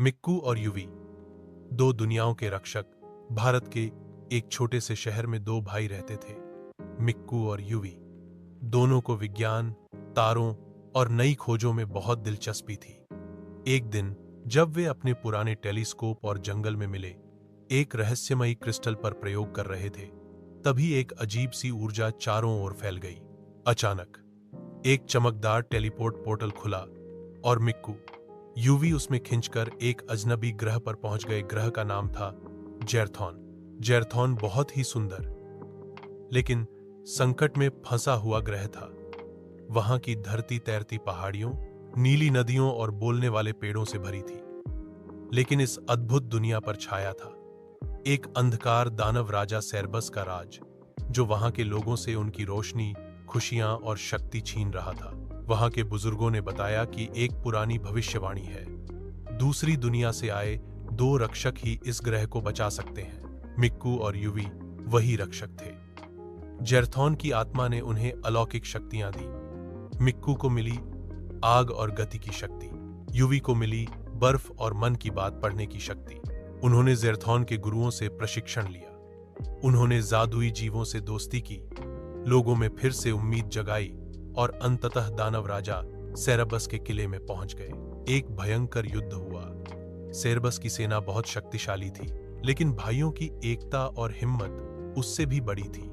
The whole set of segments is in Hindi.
मिक्कू और युवी, दो दुनियाओं के रक्षक। भारत के एक छोटे से शहर में दो भाई रहते थे, मिक्कू और युवी। दोनों को विज्ञान, तारों और नई खोजों में बहुत दिलचस्पी थी। एक दिन जब वे अपने पुराने टेलीस्कोप और जंगल में मिले, एक रहस्यमयी क्रिस्टल पर प्रयोग कर रहे थे, तभी एक अजीब सी ऊर्जा चारों ओर फैल गई। अचानक एक चमकदार टेलीपोर्ट पोर्टल खुला और मिक्कू, युवी उसमें खिंचकर एक अजनबी ग्रह पर पहुंच गए। ग्रह का नाम था जेरथॉन। जेरथॉन बहुत ही सुंदर लेकिन संकट में फंसा हुआ ग्रह था। वहां की धरती तैरती पहाड़ियों, नीली नदियों और बोलने वाले पेड़ों से भरी थी। लेकिन इस अद्भुत दुनिया पर छाया था एक अंधकार दानव राजा सेरबस का राज, जो वहां के लोगों से उनकी रोशनी, खुशियां और शक्ति छीन रहा था। वहां के बुजुर्गों ने बताया कि एक पुरानी भविष्यवाणी है, दूसरी दुनिया से आए दो रक्षक ही इस ग्रह को बचा सकते हैं। मिक्कू और युवी वही रक्षक थे। जेरथॉन की आत्मा ने उन्हें अलौकिक शक्तियां दी। मिक्कू को मिली आग और गति की शक्ति, युवी को मिली बर्फ और मन की बात पढ़ने की शक्ति। उन्होंने जेरथॉन के गुरुओं से प्रशिक्षण लिया, उन्होंने जादुई जीवों से दोस्ती की, लोगों में फिर से उम्मीद जगाई और अंततः दानव राजा सेरबस के किले में पहुंच गए। एक भयंकर युद्ध हुआ। सेरबस की सेना बहुत शक्तिशाली थी, लेकिन भाइयों की एकता और हिम्मत उससे भी बड़ी थी।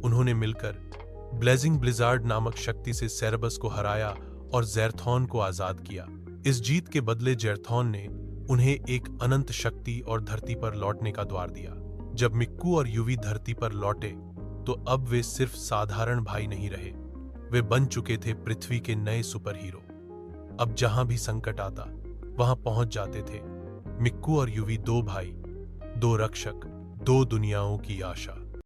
उन्होंने मिलकर ब्लेजिंग ब्लिजार्ड नामक शक्ति से सेरबस को हराया और जेरथॉन को आजाद किया। इस जीत के बदले जेरथॉन ने उन्हें एक अनंत शक्ति और धरती पर लौटने का द्वार दिया। जब मिक्कू और युवी धरती पर लौटे तो अब वे सिर्फ साधारण भाई नहीं रहे, वे बन चुके थे पृथ्वी के नए सुपर हीरो। अब जहां भी संकट आता वहां पहुंच जाते थे। मिक्कू और युवी दो भाई, दो रक्षक, दो दुनियाओं की आशा।